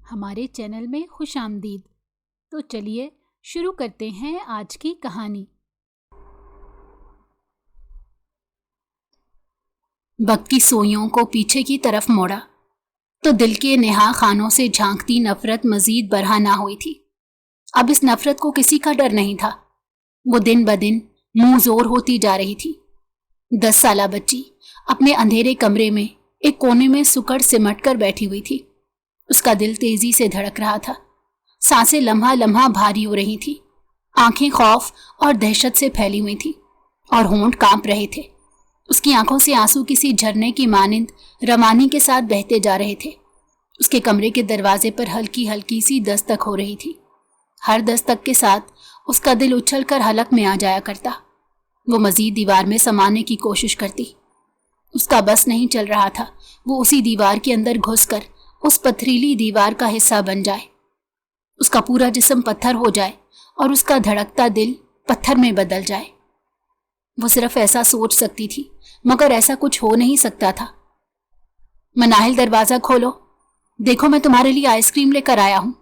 ہمارے چینل میں خوش آمدید۔ تو چلیے شروع کرتے ہیں آج کی کہانی۔ وقت کی سوئیوں کو پیچھے کی طرف موڑا تو دل کے نہا خانوں سے جھانکتی نفرت مزید برہا نہ ہوئی تھی۔ اب اس نفرت کو کسی کا ڈر نہیں تھا، وہ دن بدن منہ زور ہوتی جا رہی تھی۔ 10 سالہ بچی اپنے اندھیرے کمرے میں ایک کونے میں سکڑ سمٹ کر بیٹھی ہوئی تھی۔ اس کا دل تیزی سے دھڑک رہا تھا، سانسیں لمحہ لمحہ بھاری ہو رہی تھی، آنکھیں خوف اور دہشت سے پھیلی ہوئی تھی اور ہونٹ کانپ رہے تھے۔ اس کی آنکھوں سے آنسو کسی جھرنے کی مانند روانی کے ساتھ بہتے جا رہے تھے۔ اس کے کمرے کے دروازے پر ہلکی ہلکی سی دستک ہو رہی تھی۔ ہر دستک کے ساتھ اس کا دل اچھل کر حلق میں آ جایا کرتا۔ وہ مزید دیوار میں سمانے کی کوشش کرتی۔ اس کا بس نہیں چل رہا تھا وہ اسی دیوار کے اندر گھس کر اس پتھریلی دیوار کا حصہ بن جائے، اس کا پورا جسم پتھر ہو جائے اور اس کا دھڑکتا دل پتھر میں بدل جائے۔ وہ صرف ایسا سوچ سکتی تھی، مگر ایسا کچھ ہو نہیں سکتا تھا۔ مناہل، دروازہ کھولو، دیکھو میں تمہارے لیے آئس کریم لے کر آیا ہوں،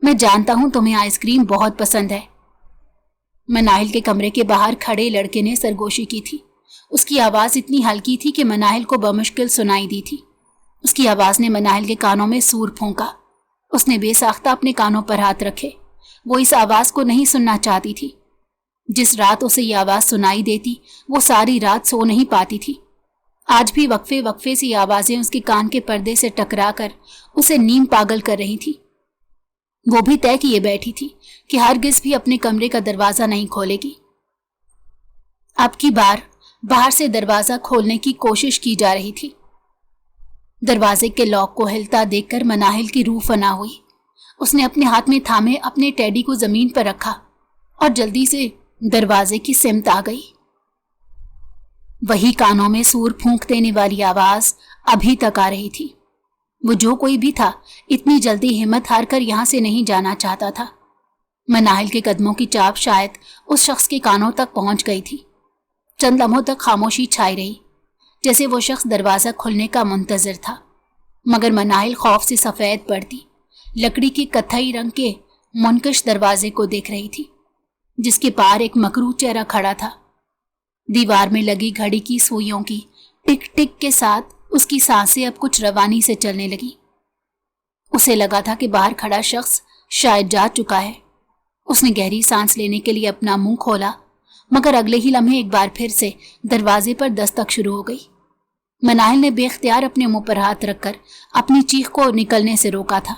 میں جانتا ہوں تمہیں آئس کریم بہت پسند ہے۔ مناہل کے کمرے کے باہر کھڑے لڑکے نے سرگوشی کی تھی۔ اس کی آواز اتنی ہلکی تھی کہ مناہل کو بمشکل سنائی دی تھی۔ اس کی آواز نے مناہل کے کانوں میں سور پھونکا۔ اس نے بے ساختہ اپنے کانوں پر ہاتھ رکھے۔ وہ اس آواز کو نہیں سننا چاہتی تھی۔ جس رات اسے یہ آواز سنائی دیتی وہ ساری رات سو نہیں پاتی تھی۔ آج بھی وقفے وقفے سے یہ آوازیں اس کے کان کے پردے سے ٹکرا کر اسے نیم پاگل کر رہی تھی۔ وہ بھی طے کیے بیٹھی تھی کہ ہرگز بھی اپنے کمرے کا دروازہ نہیں کھولے گی۔ اب کی بار باہر سے دروازہ کھولنے کی کوشش کی جا رہی تھی۔ دروازے کے لاک کو ہلتا دیکھ کر مناہل کی روح فنا ہوئی۔ اس نے اپنے ہاتھ میں تھامے اپنے ٹیڈی کو زمین پر رکھا اور جلدی سے دروازے کی سمت آ گئی۔ وہی کانوں میں سور پھونک دینے والی آواز ابھی تک آ رہی تھی۔ وہ جو کوئی بھی تھا اتنی جلدی ہمت ہار کر یہاں سے نہیں جانا چاہتا تھا۔ مناہل کے قدموں کی چاپ شاید اس شخص کے کانوں تک پہنچ گئی تھی۔ چند لمحوں تک خاموشی چھائی رہی، جیسے وہ شخص دروازہ کھلنے کا منتظر تھا، مگر مناہل خوف سے سفید پڑتی لکڑی کے کتھئی رنگ کے منکش دروازے کو دیکھ رہی تھی، جس کے پار ایک مکروہ چہرہ کھڑا تھا۔ دیوار میں لگی گھڑی کی سوئیوں کی ٹک ٹک کے ساتھ اس کی سانسیں اب کچھ روانی سے چلنے لگی۔ اسے لگا تھا کہ باہر کھڑا شخص شاید جا چکا ہے۔ اس نے گہری سانس لینے کے لیے اپنا منہ کھولا، مگر اگلے ہی لمحے ایک بار پھر سے دروازے پر دستک شروع ہو گئی۔ مناہل نے بے اختیار اپنے منہ پر ہاتھ رکھ کر اپنی چیخ کو نکلنے سے روکا تھا۔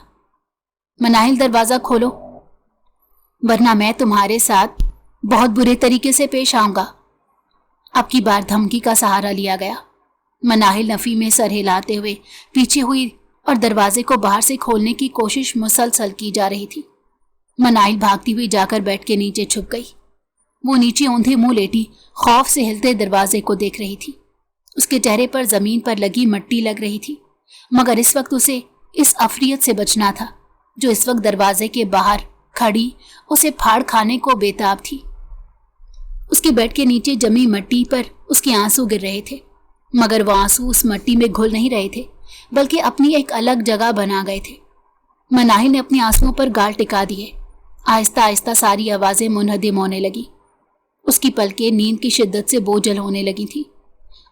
مناہل، دروازہ کھولو، ورنہ میں تمہارے ساتھ بہت برے طریقے سے پیش آؤں گا۔ اب کی بار دھمکی کا سہارا لیا گیا۔ مناہل نفی میں سر ہلاتے ہوئے پیچھے ہوئی اور دروازے کو باہر سے کھولنے کی کوشش مسلسل کی جا رہی تھی۔ مناہل بھاگتی ہوئی جا کر بیڈ کے نیچے چھپ گئی۔ وہ نیچے اوندھے منہ لیٹی خوف سے ہلتے دروازے کو دیکھ رہی تھی۔ اس کے چہرے پر زمین پر لگی مٹی لگ رہی تھی، مگر اس وقت اسے اس عفریت سے بچنا تھا جو اس وقت دروازے کے باہر کھڑی اسے پھاڑ کھانے کو بےتاب تھی۔ اس کے بیڈ کے نیچے جمی مٹی پر اس کے آنسو گر رہے تھے، مگر وہ آنسو اس مٹی میں گھل نہیں رہے تھے بلکہ اپنی ایک الگ جگہ بنا گئے تھے۔ مناہل نے اپنی آنسوؤں پر گال ٹکا دیے۔ آہستہ آہستہ ساری آوازیں منہدم ہونے لگی۔ اس کی پلکیں نیند کی شدت سے بوجھل ہونے لگی تھی۔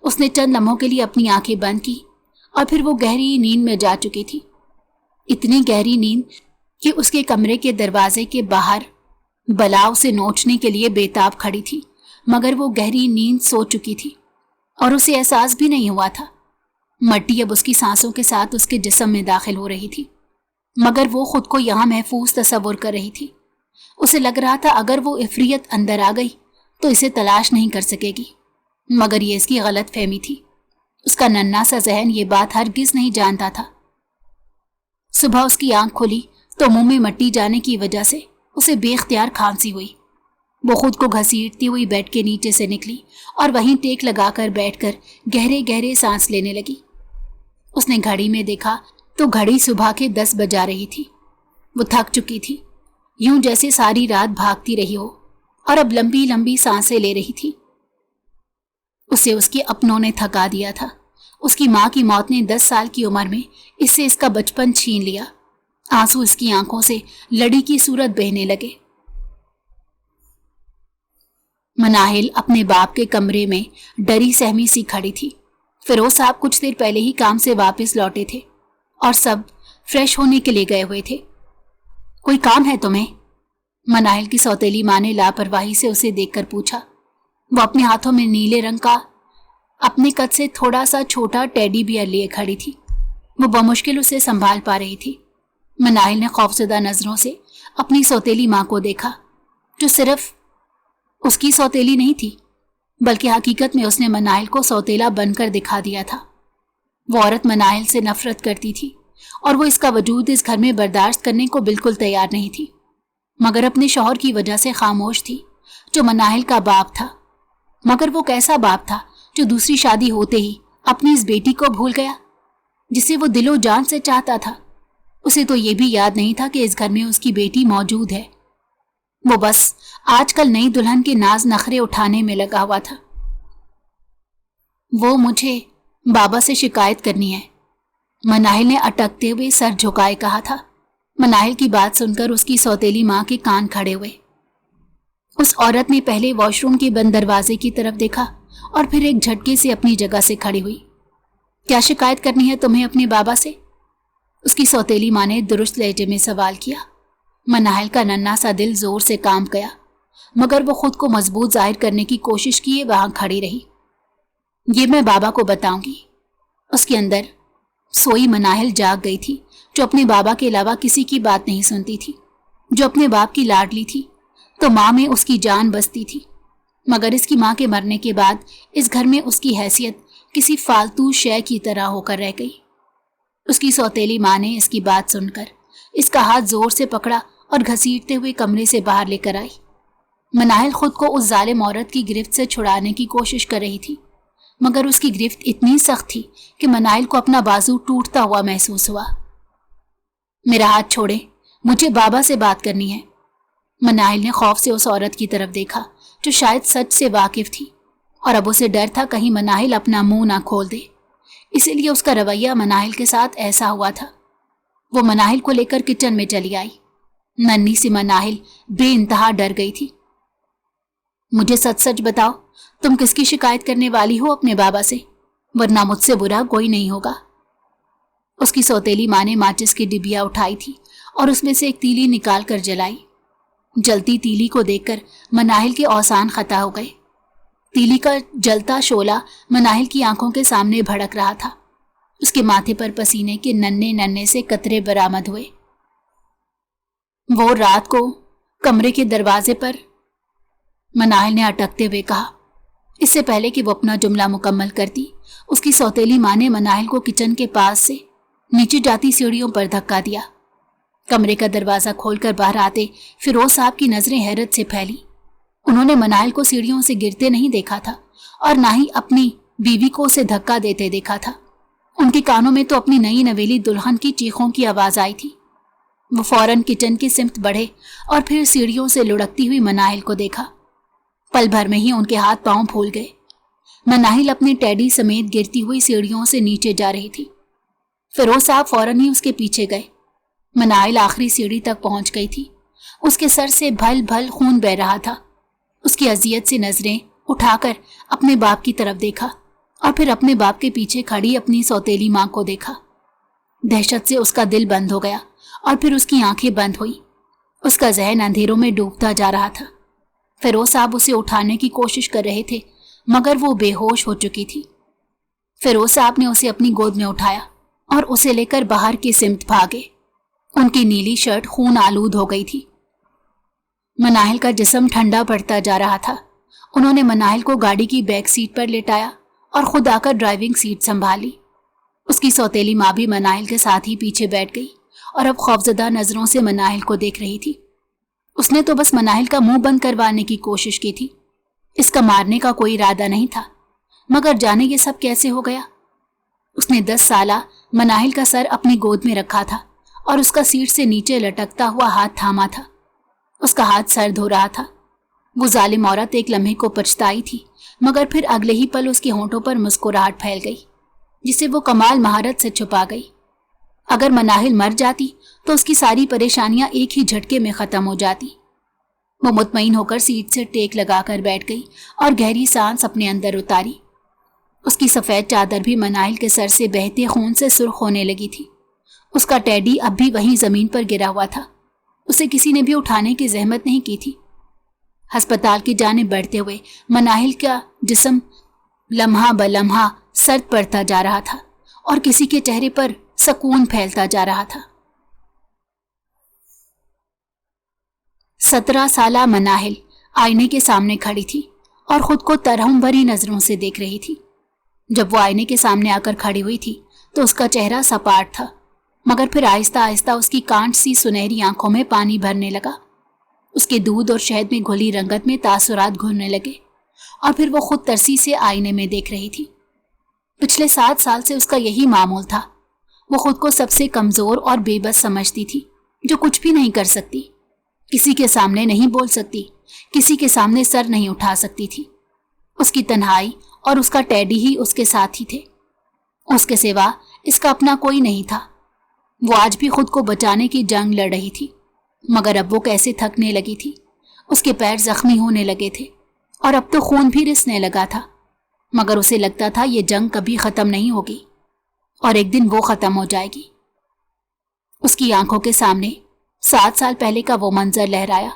اس نے چند لمحوں کے لیے اپنی آنکھیں بند کی اور پھر وہ گہری نیند میں جا چکی تھی، اتنی گہری نیند کہ اس کے کمرے کے دروازے کے باہر بلا اسے نوچنے کے لیے بےتاب کھڑی تھی، مگر وہ گہری نیند سو چکی تھی اور اسے احساس بھی نہیں ہوا تھا۔ مٹی اب اس کی سانسوں کے ساتھ اس کے جسم میں داخل ہو رہی تھی، مگر وہ خود کو یہاں محفوظ تصور کر رہی تھی۔ اسے لگ رہا تھا اگر وہ عفریت اندر آ گئی تو اسے تلاش نہیں کر سکے گی، مگر یہ اس کی غلط فہمی تھی۔ اس کا ننھا سا ذہن یہ بات ہرگز نہیں جانتا تھا۔ صبح اس کی آنکھ کھلی تو منہ میں مٹی جانے کی وجہ سے اسے بے اختیار کھانسی ہوئی۔ وہ خود کو گھسیٹتی ہوئی بیڈ کے نیچے سے نکلی اور وہیں ٹیک لگا کر بیٹھ کر گہرے گہرے سانس لینے لگی۔ اس نے گھڑی میں دیکھا تو گھڑی صبح کے 10 بجا رہی تھی۔ وہ تھک چکی تھی، یوں جیسے ساری رات بھاگتی رہی ہو اور اب لمبی لمبی سانسیں لے رہی تھی۔ اسے اس کے اپنوں نے تھکا دیا تھا۔ اس کی ماں کی موت نے 10 سال کی عمر میں اس سے اس کا بچپن چھین لیا۔ आंसू इसकी आंखों से लड़ी की सूरत बहने लगे। मनाहिल अपने बाप के कमरे में डरी सहमी सी खड़ी थी। फिरोज साहब कुछ देर पहले ही काम से वापस लौटे थे और सब फ्रेश होने के लिए गए हुए थे। कोई काम है तुम्हें? मनाहिल की सौतेली माँ ने लापरवाही से उसे देखकर पूछा। वो अपने हाथों में नीले रंग का अपने कद से थोड़ा सा छोटा टेडी बियर लिए खड़ी थी। वो बमुश्किल उसे संभाल पा रही थी। मनाहिल ने खौफजदा नजरों से अपनी सौतेली माँ को देखा, जो सिर्फ उसकी सौतेली नहीं थी बल्कि हकीकत में उसने मनाहिल को सौतेला बनकर दिखा दिया था। वो औरत मनाहिल से नफरत करती थी और वो इसका वजूद इस घर में बर्दाश्त करने को बिल्कुल तैयार नहीं थी, मगर अपने शौहर की वजह से खामोश थी, जो मनाहिल का बाप था। मगर वो कैसा बाप था जो दूसरी शादी होते ही अपनी इस बेटी को भूल गया, जिसे वो दिलो जान से चाहता था। उसे तो ये भी याद नहीं था कि इस घर में उसकी बेटी मौजूद है। वो बस आजकल नई दुल्हन के नाज नखरे उठाने में लगा हुआ था। वो मुझे बाबा से शिकायत करनी है, मनाहिल ने अटकते हुए सर झुकाए कहा था। मनाहिल की बात सुनकर उसकी सौतेली माँ के कान खड़े हुए। उस औरत ने पहले वॉशरूम के बंद दरवाजे की तरफ देखा और फिर एक झटके से अपनी जगह से खड़ी हुई। क्या शिकायत करनी है तुम्हें अपने बाबा से? उसकी सौतेली माँ ने दुरुस्त लहजे में सवाल किया। मनाहिल का नन्हा सा दिल जोर से काम गया, मगर वो खुद को मजबूत जाहिर करने की कोशिश किए वहां खड़ी रही। ये मैं बाबा को बताऊंगी। उसके अंदर सोई मनाहिल जाग गई थी, जो अपने बाबा के अलावा किसी की बात नहीं सुनती थी, जो अपने बाप की लाडली थी तो माँ में उसकी जान बसती थी। मगर इसकी माँ के मरने के बाद इस घर में उसकी हैसियत किसी फालतू शय की तरह होकर रह गई। उसकी सौतेली माँ ने इसकी बात सुनकर इसका हाथ जोर से पकड़ा और घसीटते हुए कमरे से बाहर लेकर आई। मनाहिल खुद को उस जालिम औरत की गिरफ्त से छुड़ाने की कोशिश कर रही थी, मगर उसकी गिरफ्त इतनी सख्त थी कि मनाहिल को अपना बाजू टूटता हुआ महसूस हुआ। मेरा हाथ छोड़े, मुझे बाबा से बात करनी है। मनाहिल ने खौफ से उस औरत की तरफ देखा, जो शायद सच से वाकिफ थी, और अब उसे डर था कहीं मनाहिल अपना मुंह ना खोल दे। इसीलिए उसका रवैया मनाहिल के साथ ऐसा हुआ था। वो मनाहिल को लेकर किचन में चली आई। नन्ही सी मनाहिल बेइंतहा डर गई थी। मुझे सच सच बताओ, तुम किसकी शिकायत करने वाली हो अपने बाबा से, वरना मुझसे बुरा कोई नहीं होगा। उसकी सौतेली माँ ने माचिस की डिबिया उठाई थी और उसमें से एक तीली निकाल कर जलाई। जलती तीली को देखकर मनाहिल के औसान खता हो गए। तीली का जलता शोला मनाहिल की आंखों के सामने भड़क रहा था। उसके माथे पर पसीने के नन्हे नन्हे से कतरे बरामद हुए। वो रात को कमरे के दरवाजे पर, मनाहिल ने अटकते हुए कहा। इससे पहले कि वो अपना जुमला मुकम्मल करती, उसकी सौतेली माँ ने मनाहिल को किचन के पास से नीचे जाती सीढ़ियों पर धक्का दिया। कमरे का दरवाजा खोलकर बाहर आते फिरोज साहब की नजरें हैरत से फैली। उन्होंने मनाहिल को सीढ़ियों से गिरते नहीं देखा था और ना ही अपनी बीवी को उसे धक्का देते देखा था। उनके कानों में तो अपनी नई नवेली दुल्हन की चीखों की आवाज आई थी। वो फौरन किचन की सिमत बढ़े और फिर सीढ़ियों से लुढ़कती हुई मनाहिल को देखा। पल भर में ही उनके हाथ पांव फूल गए। मनाहिल अपने टेडी समेत गिरती हुई सीढ़ियों से नीचे जा रही थी। फिरोज साहब फौरन ही उसके पीछे गए। मनाहिल आखिरी सीढ़ी तक पहुंच गई थी। उसके सर से भल भल खून बह रहा था। उसकी अजियत से नजरें उठाकर अपने बाप की तरफ देखा और फिर अपने बाप के पीछे खड़ी अपनी सौतेली माँ को देखा। दहशत से उसका दिल बंद हो गया और फिर उसकी आंखें बंद हुई। उसका जहन अंधेरों में डूबता जा रहा था। फिरोज साहब उसे उठाने की कोशिश कर रहे थे, मगर वो बेहोश हो चुकी थी। फिरोज साहब ने उसे अपनी गोद में उठाया और उसे लेकर बाहर की सिमत भागे। उनकी नीली शर्ट खून आलूद हो गई थी। मनाहिल का जिस्म ठंडा पड़ता जा रहा था। उन्होंने मनाहिल को गाड़ी की बैक सीट पर लेटाया और खुद आकर ड्राइविंग सीट संभाली। उसकी सौतेली माँ भी मनाहिल के साथ ही पीछे बैठ गई और अब खौफजदा नजरों से मनाहिल को देख रही थी। उसने तो बस मनाहिल का मुंह बंद करवाने की कोशिश की थी। इसका मारने का कोई इरादा नहीं था, मगर जाने ये सब कैसे हो गया। उसने 10 साला मनाहिल का सर अपनी गोद में रखा था और उसका सीट से नीचे लटकता हुआ हाथ थामा था। उसका हाथ सर धो रहा था। वो जालिम औरत एक लम्हे को पछताई थी, मगर फिर अगले ही पल उसके होंठों पर मुस्कुराहट फैल गई, जिसे वो कमाल महारत से छुपा गई। اگر مناہل مر جاتی تو اس کی ساری پریشانیاں ایک ہی جھٹکے میں ختم ہو جاتی۔ وہ مطمئن ہو کر سیٹ سے ٹیک لگا کر بیٹھ گئی اور گہری سانس اپنے اندر اتاری۔ اس کی سفید چادر بھی مناہل کے سر سے بہتے خون سے سرخ ہونے لگی تھی۔ اس کا ٹیڈی اب بھی وہیں زمین پر گرا ہوا تھا، اسے کسی نے بھی اٹھانے کی زحمت نہیں کی تھی۔ ہسپتال کی جانب بڑھتے ہوئے مناہل کا جسم لمحہ بلمحہ سرد پڑتا جا رہا تھا اور کسی کے چہرے پر سکون پھیلتا جا رہا تھا۔ 17 سالہ مناہل آئینے کے سامنے کھڑی تھی اور خود کو ترہم بھری نظروں سے دیکھ رہی تھی۔ جب وہ آئینے کے سامنے آ کر کھڑی ہوئی تھی تو اس کا چہرہ سپاٹ تھا، مگر پھر آہستہ آہستہ اس کی کانٹ سی سنہری آنکھوں میں پانی بھرنے لگا۔ اس کے دودھ اور شہد میں گھلی رنگت میں تاثرات گھرنے لگے اور پھر وہ خود ترسی سے آئینے میں دیکھ رہی تھی۔ پچھلے 7 سال سے اس کا یہی معمول تھا۔ وہ خود کو سب سے کمزور اور بے بس سمجھتی تھی، جو کچھ بھی نہیں کر سکتی، کسی کے سامنے نہیں بول سکتی، کسی کے سامنے سر نہیں اٹھا سکتی تھی۔ اس کی تنہائی اور اس کا ٹیڈی ہی اس کے ساتھی تھے، اس کے سوا اس کا اپنا کوئی نہیں تھا۔ وہ آج بھی خود کو بچانے کی جنگ لڑ رہی تھی، مگر اب وہ کیسے تھکنے لگی تھی۔ اس کے پیر زخمی ہونے لگے تھے اور اب تو خون بھی رسنے لگا تھا، مگر اسے لگتا تھا یہ جنگ کبھی ختم نہیں ہوگی اور ایک دن وہ ختم ہو جائے گی۔ اس کی آنکھوں کے سامنے 7 سال پہلے کا وہ منظر لہرایا۔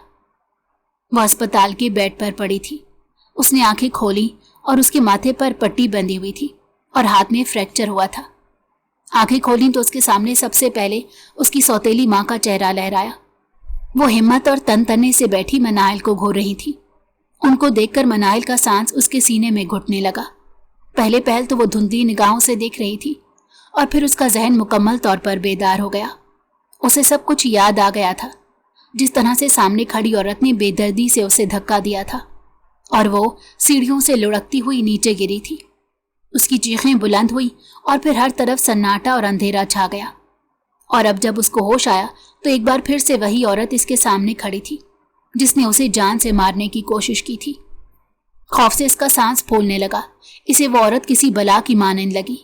وہ ہسپتال کے بیڈ پر پڑی تھی۔ اس نے آنکھیں کھولی اور اس کے ماتھے پر پٹی بندھی ہوئی تھی اور ہاتھ میں فریکچر ہوا تھا۔ آنکھیں کھولیں تو اس کے سامنے سب سے پہلے اس کی سوتیلی ماں کا چہرہ لہرایا۔ وہ ہمت اور تن تنے سے بیٹھی مناہل کو گھور رہی تھی۔ ان کو دیکھ کر مناہل کا سانس اس کے سینے میں گھٹنے لگا۔ پہلے پہل تو وہ دھندلی نگاہوں سے دیکھ رہی تھی اور پھر اس کا ذہن مکمل طور پر بیدار ہو گیا۔ اسے سب کچھ یاد آ گیا تھا، جس طرح سے سامنے کھڑی عورت نے بے دردی سے اسے دھکا دیا تھا اور وہ سیڑھیوں سے لڑکتی ہوئی نیچے گری تھی۔ اس کی چیخیں بلند ہوئی اور پھر ہر طرف سناٹا اور اندھیرا چھا گیا، اور اب جب اس کو ہوش آیا تو ایک بار پھر سے وہی عورت اس کے سامنے کھڑی تھی جس نے اسے جان سے مارنے کی کوشش کی تھی۔ خوف سے اس کا سانس پھولنے لگا۔ اسے وہ عورت کسی بلا کی مانند لگی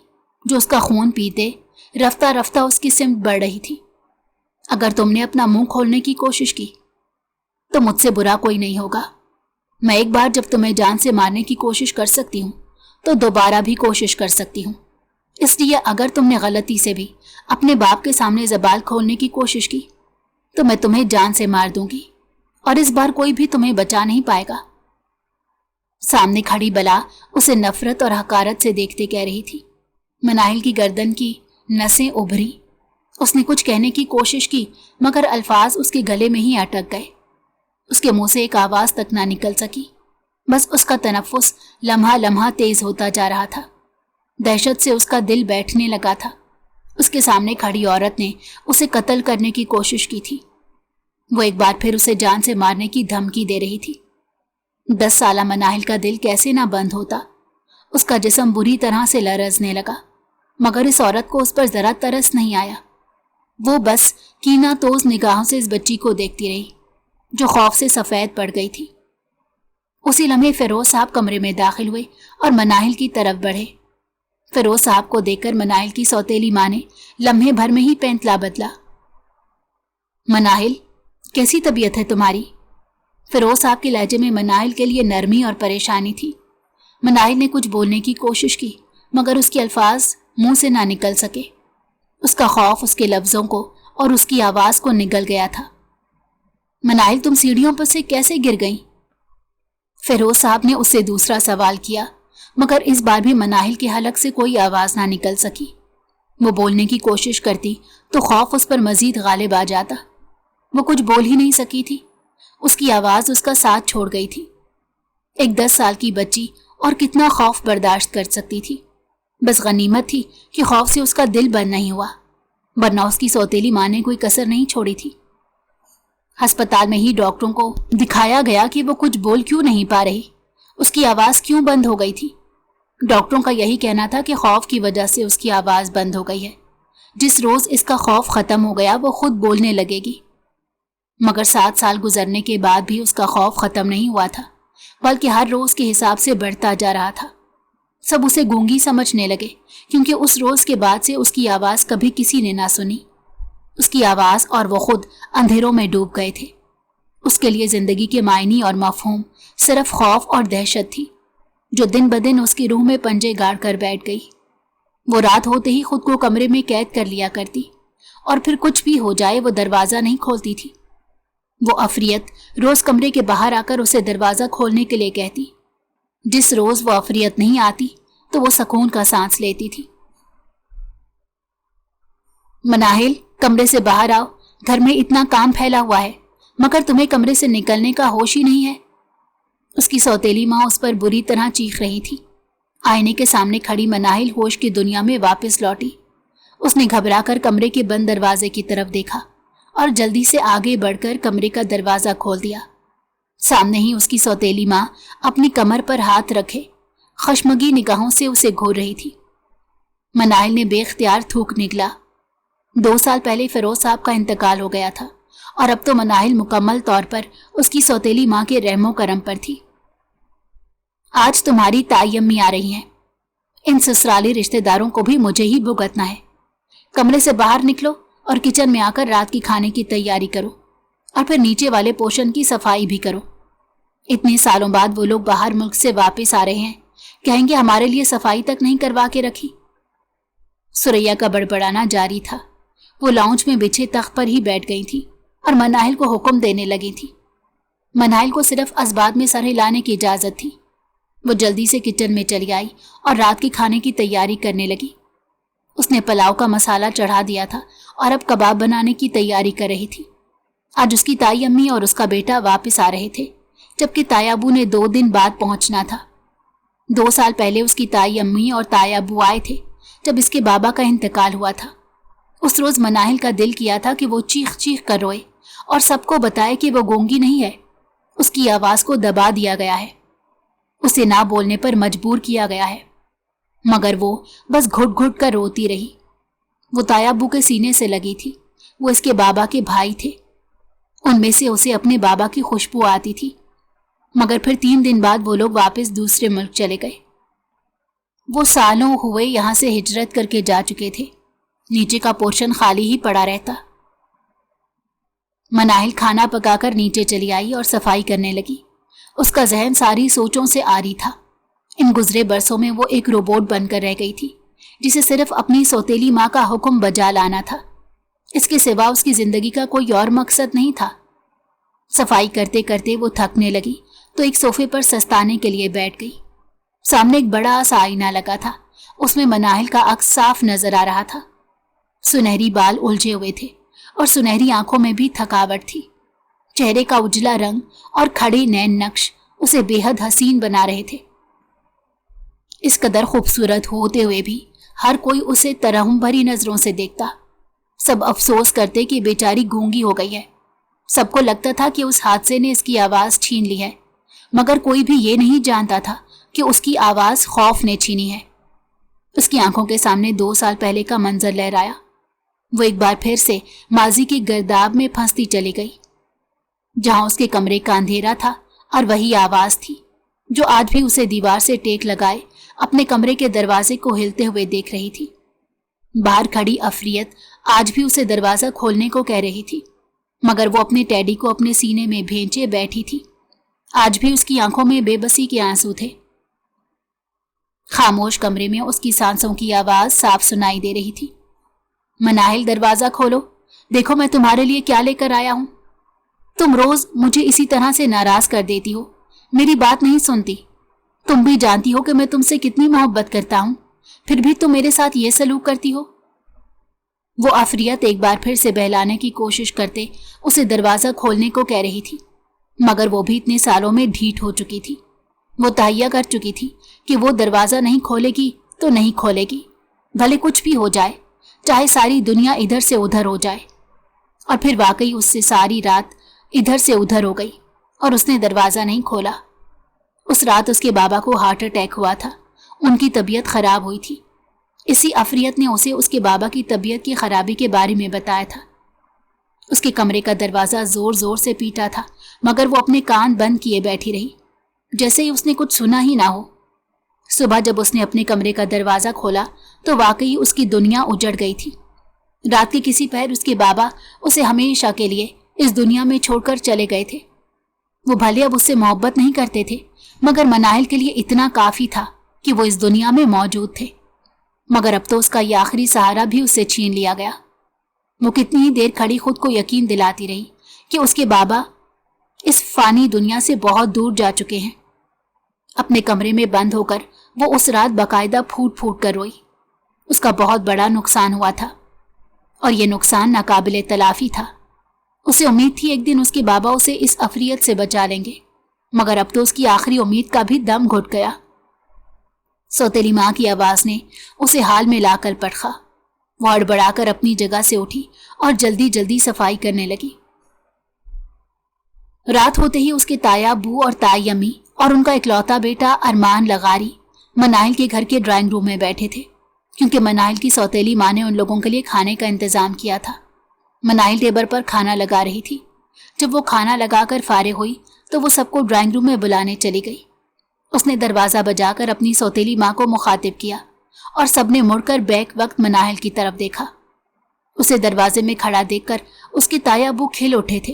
جو اس کا خون پیتے رفتہ رفتہ اس کی سمت بڑھ رہی تھی۔ اگر تم نے اپنا منہ کھولنے کی کوشش کی تو مجھ سے برا کوئی نہیں ہوگا۔ میں ایک بار جب تمہیں جان سے مارنے کی کوشش کر سکتی ہوں تو دوبارہ بھی کوشش کر سکتی ہوں۔ اس لیے اگر تم نے غلطی سے بھی اپنے باپ کے سامنے زبان کھولنے کی کوشش کی تو میں تمہیں جان سے مار دوں گی اور اس بار کوئی بھی تمہیں بچا نہیں پائے گا۔ سامنے کھڑی بلا اسے نفرت اور حقارت سے دیکھتے کہہ رہی تھی۔ مناہل کی گردن کی نسیں ابھری۔ اس نے کچھ کہنے کی کوشش کی مگر الفاظ اس کے گلے میں ہی اٹک گئے۔ اس کے منہ سے ایک آواز تک نہ نکل سکی۔ بس اس کا تنفس لمحہ لمحہ تیز ہوتا جا رہا تھا۔ دہشت سے اس کا دل بیٹھنے لگا تھا۔ اس کے سامنے کھڑی عورت نے اسے قتل کرنے کی کوشش کی تھی۔ وہ ایک بار پھر اسے جان سے مارنے کی دھمکی دے رہی تھی۔ 10 سالہ مناہل کا دل کیسے نہ بند ہوتا۔ اس کا جسم بری طرح سے لرزنے لگا، مگر اس عورت کو اس پر ذرا ترس نہیں آیا۔ وہ بس کینہ توز نگاہوں سے اس بچی کو دیکھتی رہی جو خوف سے سفید پڑ گئی تھی۔ اسی لمحے فیروز صاحب کمرے میں داخل ہوئے اور مناہل کی طرف بڑھے۔ فیروز صاحب کو دیکھ کر مناہل کی سوتیلی ماں نے لمحے بھر میں ہی پینتلا بدلا۔ مناہل، کیسی طبیعت ہے تمہاری؟ فیروز صاحب کے لہجے میں مناہل کے لیے نرمی اور پریشانی تھی۔ مناہل نے کچھ بولنے کی کوشش کی مگر اس کے الفاظ منہ سے نہ نکل سکے۔ اس کا خوف اس کے لفظوں کو اور اس کی آواز کو نگل گیا تھا۔ مناہل، تم سیڑھیوں پر سے کیسے گر گئیں؟ فیروز صاحب نے اس سے دوسرا سوال کیا مگر اس بار بھی مناہل کے حلق سے کوئی آواز نہ نکل سکی۔ وہ بولنے کی کوشش کرتی تو خوف اس پر مزید غالب آ جاتا۔ وہ کچھ بول ہی نہیں سکی تھی۔ اس کی آواز اس کا ساتھ چھوڑ گئی تھی۔ ایک 10 سال کی بچی اور کتنا خوف برداشت کر سکتی تھی۔ بس غنیمت تھی کہ خوف سے اس کا دل بند نہیں ہوا، ورنہ اس کی سوتیلی ماں نے کوئی کسر نہیں چھوڑی تھی۔ ہسپتال میں ہی ڈاکٹروں کو دکھایا گیا کہ وہ کچھ بول کیوں نہیں پا رہی، اس کی آواز کیوں بند ہو گئی تھی۔ ڈاکٹروں کا یہی کہنا تھا کہ خوف کی وجہ سے اس کی آواز بند ہو گئی ہے۔ جس روز اس کا خوف ختم ہو گیا وہ خود بولنے لگے گی۔ مگر 7 سال گزرنے کے بعد بھی اس کا خوف ختم نہیں ہوا تھا، بلکہ ہر روز کے حساب سے بڑھتا جا رہا تھا۔ सब उसे गूंगी समझने लगे, क्योंकि उस रोज के बाद से उसकी आवाज कभी किसी ने ना सुनी। उसकी आवाज और वो खुद अंधेरों में डूब गए थे। उसके लिए जिंदगी के मायने और मफहूम सिर्फ खौफ और दहशत थी, जो दिन ब दिन उसकी रूह में पंजे गाड़ कर बैठ गई। वो रात होते ही खुद को कमरे में कैद कर लिया करती, और फिर कुछ भी हो जाए वो दरवाजा नहीं खोलती थी। वो अफरियत रोज कमरे के बाहर आकर उसे दरवाजा खोलने के लिए कहती। जिस रोज वो अफरियत नहीं आती तो वो सुकून का सांस लेती थी। मनाहिल, कमरे से बाहर आओ, घर में इतना काम फैला हुआ है, मगर तुम्हें कमरे से निकलने का होश ही नहीं है। उसकी सौतेली माँ उस पर बुरी तरह चीख रही थी। आईने के सामने खड़ी मनाहिल होश की दुनिया में वापस लौटी। उसने घबराकर कमरे के बंद दरवाजे की तरफ देखा और जल्दी से आगे बढ़कर कमरे का दरवाजा खोल दिया। सामने ही उसकी सौतेली माँ अपनी कमर पर हाथ रखे खश्मगी निगाहों से उसे घूर रही थी। मनाहिल ने बेख्तियार थूक निकला। 2 साल पहले फिरोज साहब का इंतकाल हो गया था, और अब तो मनाहिल मुकम्मल तौर पर उसकी सौतेली माँ के रहमो करम पर थी। आज तुम्हारी ताई अम्मी आ रही हैं। इन ससुराली रिश्तेदारों को भी मुझे ही भुगतना है। कमरे से बाहर निकलो और किचन में आकर रात की खाने की तैयारी करो, और फिर नीचे वाले पोर्शन की सफाई भी करो। इतने सालों बाद वो लोग बाहर मुल्क से वापस आ रहे हैं, कहेंगे हमारे लिए सफाई तक नहीं करवा के रखी। सुरैया का बड़बड़ाना जारी था। वो लाउंज में बिछे तख्त पर ही बैठ गई थी और मनाहिल को हुक्म देने लगी थी। मनाहिल को सिर्फ असबाब में सर हिलाने की इजाजत थी। वो जल्दी से किचन में चली आई और रात के खाने की तैयारी करने लगी। उसने पुलाव का मसाला चढ़ा दिया था और अब कबाब बनाने की तैयारी कर रही थी। आज उसकी ताई अम्मी और उसका बेटा वापस आ रहे थे, जबकि तायाबू ने 2 दिन बाद पहुंचना था। 2 साल पहले उसकी ताई अम्मी और तायाबू आए थे, जब इसके बाबा का इंतकाल हुआ था। उस रोज मनाहिल का दिल किया था कि वो चीख चीख कर रोए और सबको बताए कि वो गूंगी नहीं है। उसकी आवाज को दबा दिया गया है, उसे ना बोलने पर मजबूर किया गया है, मगर वो बस घुट घुट कर रोती रही। वो तायाबू के सीने से लगी थी। वो इसके बाबा के भाई थे। उनमें से उसे अपने बाबा की खुशबू आती थी, मगर फिर 3 दिन बाद वो लोग वापस दूसरे मुल्क चले गए। वो सालों हुए यहां से हिजरत करके जा चुके थे। नीचे का पोर्शन खाली ही पड़ा रहता। मनाहिल खाना पकाकर नीचे चली आई और सफाई करने लगी। उसका जहन सारी सोचों से आरी था। इन गुजरे बरसों में वो एक रोबोट बनकर रह गई थी, जिसे सिर्फ अपनी सौतेली माँ का हुक्म बजा लाना था। इसके सिवा उसकी जिंदगी का कोई और मकसद नहीं था। सफाई करते करते वो थकने लगी तो एक सोफे पर सस्ताने के लिए बैठ गई। सामने एक बड़ा सा आईना लगा था। उसमें मनाहिल का अक्स साफ नजर आ रहा था। सुनहरी बाल उलझे हुए थे और सुनहरी आंखों में भी थकावट थी। चेहरे का उजला रंग और खड़े नैन नक्श उसे बेहद हसीन बना रहे थे। इस कदर खूबसूरत होते हुए भी हर कोई उसे तरहम भरी नजरों से देखता। सब अफसोस करते कि बेचारी गूंगी हो गई है। सबको लगता था कि उस हादसे ने इसकी आवाज छीन ली है, मगर कोई भी ये नहीं जानता था कि उसकी आवाज खौफ ने छीनी है। उसकी आंखों के सामने 2 साल पहले का मंजर लहराया। वो एक बार फिर से माजी की गर्दाब में फंसती चली गई, जहां उसके कमरे का अंधेरा था, और वही आवाज थी जो आज भी उसे दीवार से टेक लगाए अपने कमरे के दरवाजे को हिलते हुए देख रही थी। बाहर खड़ी अफरियत आज भी उसे दरवाजा खोलने को कह रही थी, मगर वो अपने टैडी को अपने सीने में भेंचे बैठी थी। आज भी उसकी आंखों में बेबसी के आंसू थे। खामोश कमरे में उसकी सांसों की आवाज साफ सुनाई दे रही थी। मनाहिल, दरवाजा खोलो, देखो मैं तुम्हारे लिए क्या लेकर आया हूं। तुम रोज मुझे इसी तरह से नाराज कर देती हो, मेरी बात नहीं सुनती। तुम भी जानती हो कि मैं तुमसे कितनी मोहब्बत करता हूं, फिर भी तुम मेरे साथ ये सलूक करती हो। वो अफरियत एक बार फिर से बहलाने की कोशिश करते उसे दरवाजा खोलने को कह रही थी, मगर वो भी इतने सालों में ढीठ हो चुकी थी। वो तहैया कर चुकी थी कि वो दरवाजा नहीं खोलेगी तो नहीं खोलेगी, भले कुछ भी हो जाए, चाहे सारी दुनिया इधर से उधर हो जाए। और फिर वाकई उससे सारी रात इधर से उधर हो गई और उसने दरवाजा नहीं खोला। उस रात उसके बाबा को हार्ट अटैक हुआ था। उनकी तबीयत खराब हुई थी। इसी अफरियत ने उसे उसके बाबा की तबीयत की खराबी के बारे में बताया था। उसके कमरे का दरवाजा जोर जोर से पीटा था, मगर वो अपने कान बंद किए बैठी रही, जैसे ही उसने कुछ सुना ही ना हो। صبح جب اس نے اپنے کمرے کا دروازہ کھولا تو واقعی اس کی دنیا اجڑ گئی تھی۔ رات کے کسی پہر اس کے بابا اسے ہمیشہ کے لیے اس دنیا میں چھوڑ کر چلے گئے تھے۔ وہ بھلے اب اس سے محبت نہیں کرتے تھے، مگر مناہل کے لیے اتنا کافی تھا کہ وہ اس دنیا میں موجود تھے۔ مگر اب تو اس کا یہ آخری سہارا بھی اس سے چھین لیا گیا۔ وہ کتنی ہی دیر کھڑی خود کو یقین دلاتی رہی کہ اس کے بابا اس فانی دنیا سے بہت دور جا چکے ہیں۔ اپنے کمرے میں بند ہو کر وہ اس رات باقاعدہ پھوٹ پھوٹ کر روئی۔ اس کا بہت بڑا نقصان ہوا تھا اور یہ نقصان ناقابل تلافی تھا۔ اسے امید تھی ایک دن اس کے بابا اسے اس افریت سے بچا لیں گے، مگر اب تو اس کی آخری امید کا بھی دم گھٹ گیا۔ سوتیلی ماں کی آواز نے اسے حال میں لا کر پٹخا۔ وہ ہڑبڑا کر اپنی جگہ سے اٹھی اور جلدی جلدی صفائی کرنے لگی۔ رات ہوتے ہی اس کے تایا ابو اور تائی امی اور ان کا اکلوتا بیٹا ارمان لغاری مناہل کے گھر کے ڈرائنگ روم میں بیٹھے تھے، کیونکہ مناہل کی سوتیلی ماں نے ان لوگوں کے لیے کھانے کا انتظام کیا تھا۔ مناہل ٹیبل پر کھانا لگا رہی تھی۔ جب وہ کھانا لگا کر فارغ ہوئی تو وہ سب کو ڈرائنگ روم میں بلانے چلی گئی۔ اس نے دروازہ بجا کر اپنی سوتیلی ماں کو مخاطب کیا اور سب نے مڑ کر بیک وقت مناہل کی طرف دیکھا۔ اسے دروازے میں کھڑا دیکھ کر اس کے تایا ابو کھل اٹھے تھے۔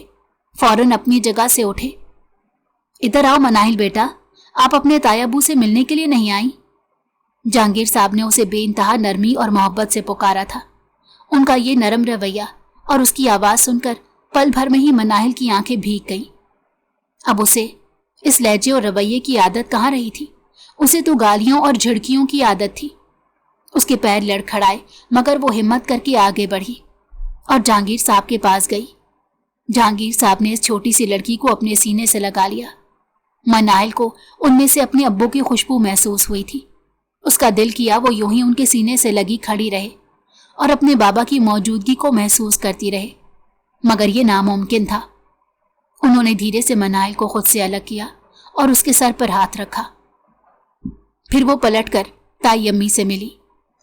فوراً اپنی جگہ سے اٹھے۔ ادھر آؤ مناہل بیٹا، آپ اپنے تایا ابو سے ملنے کے لیے نہیں آئیں؟ جہانگیر صاحب نے اسے بے انتہا نرمی اور محبت سے پکارا تھا۔ ان کا یہ نرم رویہ اور اس کی آواز سن کر پل بھر میں ہی مناہل کی آنکھیں بھیگ گئیں۔ اب اسے اس لہجے اور رویے کی عادت کہاں رہی تھی؟ اسے تو گالیوں اور جھڑکیوں کی عادت تھی۔ اس کے پیر لڑکھڑائے مگر وہ ہمت کر کے آگے بڑھی اور جہانگیر صاحب کے پاس گئی۔ جہانگیر صاحب نے اس چھوٹی سی لڑکی کو اپنے سینے سے لگا لیا۔ مناہل کو ان میں سے اپنے ابو کی خوشبو محسوس ہوئی تھی۔ اس کا دل کیا وہ یوں ہی ان کے سینے سے لگی کھڑی رہے اور اپنے بابا کی موجودگی کو محسوس کرتی رہے، مگر یہ ناممکن تھا۔ انہوں نے دھیرے سے مناہل کو خود سے الگ کیا اور اس کے سر پر ہاتھ رکھا۔ پھر وہ پلٹ کر تائی امی سے ملی۔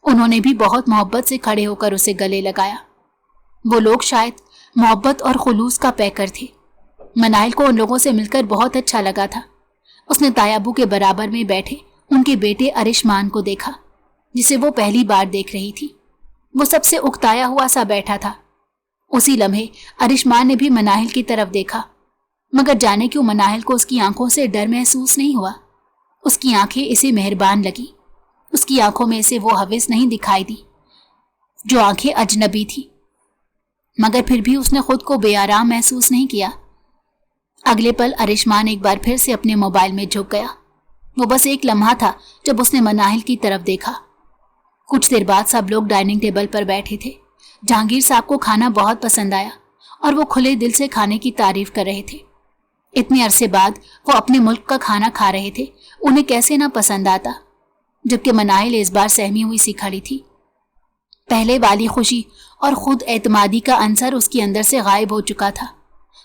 انہوں نے بھی بہت محبت سے کھڑے ہو کر اسے گلے لگایا۔ وہ لوگ شاید محبت اور خلوص کا پیکر تھے۔ مناہل کو ان لوگوں سے مل کر بہت اچھا لگا تھا۔ اس نے تایا ابو کے برابر میں بیٹھے ان کے بیٹے ارشمان کو دیکھا، جسے وہ پہلی بار دیکھ رہی تھی۔ وہ سب سے اکتایا ہوا سا بیٹھا تھا۔ اسی لمحے ارشمان نے بھی مناہل کی طرف دیکھا، مگر جانے کیوں مناہل کو اس کی آنکھوں سے ڈر محسوس نہیں ہوا۔ اس کی آنکھیں اسے مہربان لگی۔ اس کی آنکھوں میں اسے وہ ہوس نہیں دکھائی دی جو آنکھیں اجنبی تھی، مگر پھر بھی اس نے خود کو بے آرام محسوس نہیں کیا۔ اگلے پل ارشمان ایک بار پھر سے اپنے موبائل میں جھک گیا۔ وہ بس ایک لمحہ تھا جب اس نے مناہل کی طرف دیکھا۔ کچھ دیر بعد سب لوگ ڈائننگ ٹیبل پر بیٹھے تھے۔ جہانگیر صاحب کو کھانا بہت پسند آیا اور وہ کھلے دل سے کھانے کی تعریف کر رہے تھے۔ اتنے عرصے بعد وہ اپنے ملک کا کھانا کھا رہے تھے، انہیں کیسے نہ پسند آتا، جبکہ مناہل اس بار سہمی ہوئی سی کھڑی تھی۔ پہلے والی خوشی اور خود اعتمادی کا عنصر اس کے اندر سے غائب ہو چکا تھا۔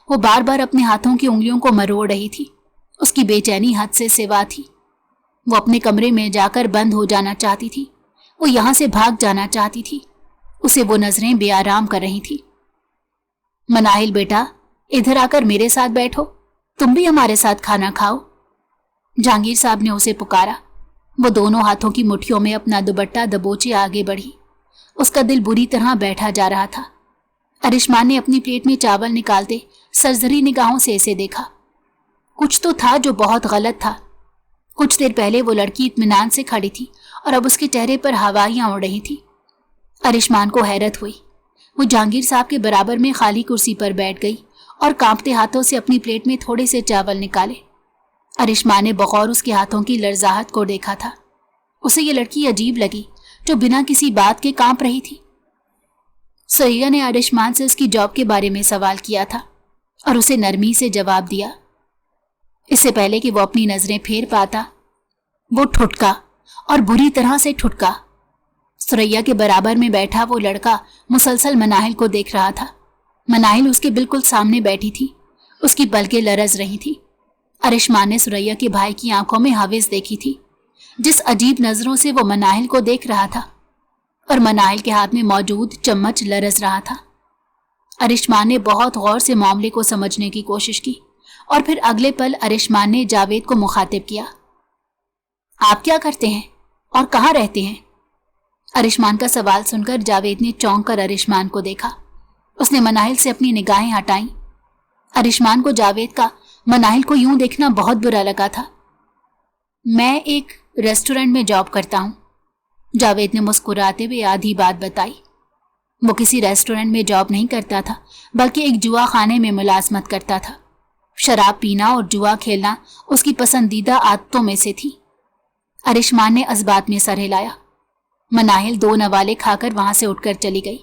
وہ بار بار اپنے ہاتھوں کی انگلیوں کو مروڑ رہی تھی۔ اس کی بے چینی حد سے سوا تھی۔ وہ اپنے کمرے میں جا کر بند ہو جانا چاہتی تھی۔ وہ یہاں سے بھاگ جانا چاہتی تھی۔ اسے وہ نظریں بے آرام کر رہی تھی۔ مناہل بیٹا، ادھر آ کر میرے ساتھ بیٹھو، تم بھی ہمارے ساتھ کھانا کھاؤ۔ جہانگیر صاحب نے اسے پکارا۔ وہ دونوں ہاتھوں کی مٹھیوں میں اپنا دوپٹہ دبوچے آگے بڑھی۔ اس کا دل بری طرح بیٹھا جا رہا تھا۔ ارشمان نے اپنی پلیٹ میں چاول نکالتے سرزری نگاہوں سے اسے دیکھا۔ کچھ تو تھا جو بہت غلط تھا۔ کچھ دیر پہلے وہ لڑکی اطمینان سے کھڑی تھی اور اب اس کے چہرے پر ہوائیاں اڑ رہی تھی۔ ارشمان کو حیرت ہوئی۔ وہ جہانگیر صاحب کے برابر میں خالی کرسی پر بیٹھ گئی اور کانپتے ہاتھوں سے اپنی پلیٹ میں تھوڑے سے چاول نکالے۔ ارشمان نے بغور اس کے ہاتھوں کی لرزاہٹ کو دیکھا تھا۔ اسے یہ لڑکی عجیب لگی جو بنا کسی بات کے کانپ رہی تھی۔ سریا نے ارشمان سے اس کی جاب کے بارے میں سوال کیا تھا اور اسے نرمی سے جواب دیا۔ اس سے پہلے کہ وہ اپنی نظریں پھیر پاتا، وہ ٹھٹکا اور بری طرح سے ٹھٹکا۔ سریا کے برابر میں بیٹھا وہ لڑکا مسلسل مناہل کو دیکھ رہا تھا۔ مناہل اس کے بالکل سامنے بیٹھی تھی۔ اس کی پلکیں لرز رہی تھی۔ ارشمان نے سریا کے بھائی کی آنکھوں میں ہوس دیکھی تھی، جس عجیب نظروں سے وہ مناہل کو دیکھ رہا تھا، اور مناہل کے ہاتھ میں موجود چمچ لرز رہا تھا۔ ارشمان نے بہت غور سے معاملے کو سمجھنے کی کوشش کی اور پھر اگلے پل ارشمان نے جاوید کو مخاطب کیا۔ आप क्या करते हैं और कहाँ रहते हैं? अरिशमान का सवाल सुनकर जावेद ने चौंक कर अरिशमान को देखा। उसने मनाहिल से अपनी निगाहें हटाईं। अरिशमान को जावेद का मनाहिल को यूं देखना बहुत बुरा लगा था। मैं एक रेस्टोरेंट में जॉब करता हूँ, जावेद ने मुस्कुराते हुए आधी बात बताई। वो किसी रेस्टोरेंट में जॉब नहीं करता था, बल्कि एक जुआ खाने में मुलाजमत करता था। शराब पीना और जुआ खेलना उसकी पसंदीदा आदतों में से थी। अरिशमान ने इस बात में सर हिलाया। मनाहिल 2 नवाले खाकर वहां से उठकर चली गई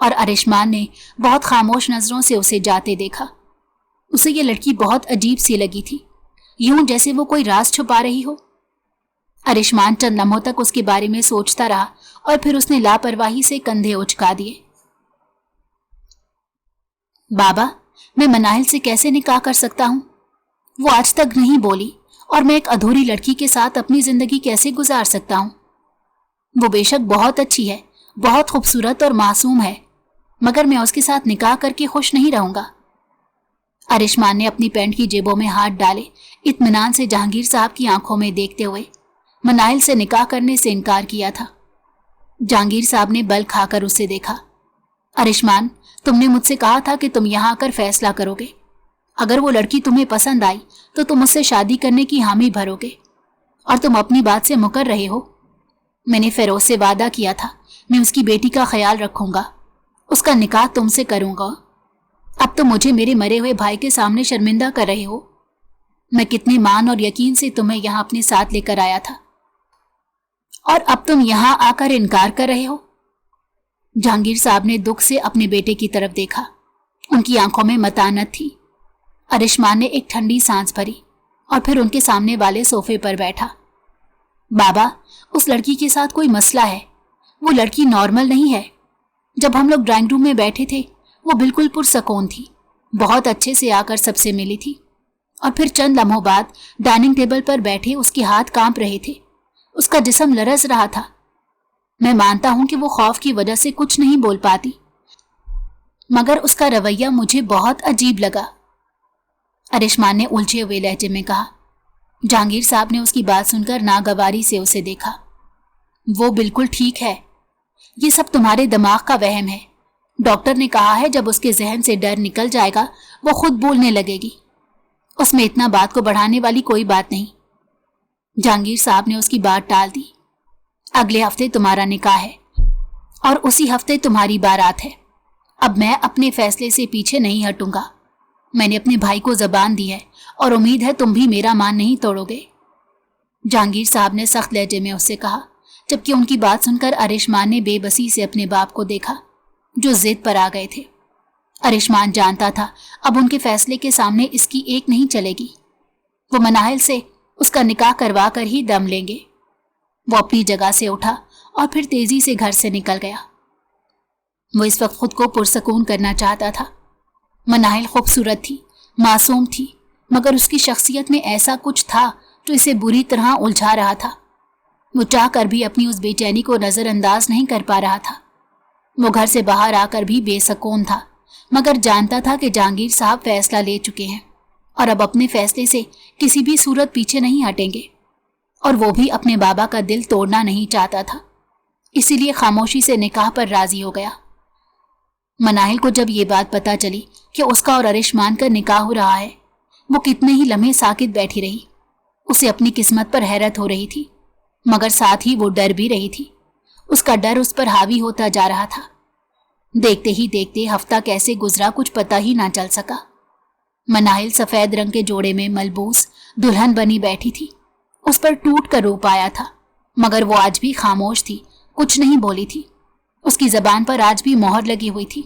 और अरिशमान ने बहुत खामोश नजरों से उसे जाते देखा। उसे ये लड़की बहुत अजीब सी लगी थी, यूं जैसे वो कोई राज छुपा रही हो। अरिशमान चंद लम्हों तक उसके बारे में सोचता रहा और फिर उसने लापरवाही से कंधे उचका दिए। बाबा, मैं मनाहिल से कैसे निकाह कर सकता हूं? वो आज तक नहीं बोली और मैं एक अधूरी लड़की के साथ अपनी जिंदगी कैसे गुजार सकता हूं? वो बेशक बहुत अच्छी है, बहुत खूबसूरत और मासूम है, मगर मैं उसके साथ निकाह करके खुश नहीं रहूंगा। अरिशमान ने अपनी पैंट की जेबों में हाथ डाले इत्मीनान से जहांगीर साहब की आंखों में देखते हुए मनाहिल से निकाह करने से इनकार किया था। जहांगीर साहब ने बल खाकर उसे देखा। अरिशमान, तुमने मुझसे कहा था कि तुम यहाँ आकर फैसला करोगे। अगर वो लड़की तुम्हें पसंद आई तो तुम उससे शादी करने की हामी भरोगे, और तुम अपनी बात से मुकर रहे हो। मैंने फेरोज से वादा किया था, मैं उसकी बेटी का ख्याल रखूंगा, उसका निकाह तुमसे करूंगा। अब तो मुझे मेरे मरे हुए भाई के सामने शर्मिंदा कर रहे हो। मैं कितने मान और यकीन से तुम्हें यहाँ अपने साथ लेकर आया था, और अब तुम यहाँ आकर इनकार कर रहे हो। जहांगीर साहब ने दुख से अपने बेटे की तरफ देखा। उनकी आंखों में मतानत थी। अरिशमान ने एक ठंडी सांस भरी और फिर उनके सामने वाले सोफे पर बैठा। बाबा, उस लड़की के साथ कोई मसला है। वो लड़की नॉर्मल नहीं है। जब हम लोग ड्राइंग रूम में बैठे थे, वो बिल्कुल पुरसकून थी, बहुत अच्छे से आकर सबसे मिली थी, और फिर चंद लम्हों बाद डाइनिंग टेबल पर बैठे उसके हाथ कांप रहे थे, उसका जिस्म लरज रहा था। मैं मानता हूं कि वो खौफ की वजह से कुछ नहीं बोल पाती, मगर उसका रवैया मुझे बहुत अजीब लगा। अरिशमान ने उलझे हुए लहजे में कहा। जहांगीर साहब ने उसकी बात सुनकर नागवारी से उसे देखा। वो बिल्कुल ठीक है, ये सब तुम्हारे दिमाग का वहम है। डॉक्टर ने कहा है जब उसके जहन से डर निकल जाएगा वो खुद बोलने लगेगी। उसमें इतना बात को बढ़ाने वाली कोई बात नहीं। जहांगीर साहब ने उसकी बात टाल दी। अगले हफ्ते तुम्हारा निकाह है और उसी हफ्ते तुम्हारी बारात है। अब मैं अपने फैसले से पीछे नहीं हटूंगा। मैंने अपने भाई को जबान दी है और उम्मीद है तुम भी मेरा मान नहीं तोड़ोगे, जहांगीर साहब ने सख्त लहजे में उससे कहा, जबकि उनकी बात सुनकर अरिशमान ने बेबसी से अपने बाप को देखा, जो जिद पर आ गए थे। अरिशमान जानता था अब उनके फैसले के सामने इसकी एक नहीं चलेगी। वो मनाहिल से उसका निकाह करवा कर ही दम लेंगे। वो अपनी जगह से उठा और फिर तेजी से घर से निकल गया। वो इस वक्त खुद को पुरसकून करना चाहता था। मनाहिल खूबसूरत थी, मासूम थी, मगर उसकी शख्सियत में ऐसा कुछ था जो इसे बुरी तरह उलझा रहा था। वो चाह कर भी अपनी उस बेचैनी को नजरअंदाज नहीं कर पा रहा था। वो घर से बाहर आकर भी बेसकून था, मगर जानता था कि जहांगीर साहब फैसला ले चुके हैं और अब अपने फैसले से किसी भी सूरत पीछे नहीं हटेंगे, और वो भी अपने बाबा का दिल तोड़ना नहीं चाहता था, इसीलिए खामोशी से निकाह पर राजी हो गया। मनाहिल को जब ये बात पता चली कि उसका और अरिशमान का निकाह हो रहा है, वो कितने ही लम्हे साकित बैठी रही। उसे अपनी किस्मत पर हैरत हो रही थी, मगर साथ ही वो डर भी रही थी। उसका डर उस पर हावी होता जा रहा था। देखते ही देखते हफ्ता कैसे गुजरा कुछ पता ही ना चल सका। मनाहिल सफेद रंग के जोड़े में मलबूस दुल्हन बनी बैठी थी। उस पर टूट कर रूप आया था, मगर वो आज भी खामोश थी, कुछ नहीं बोली थी। उसकी जबान पर आज भी मोहर लगी हुई थी।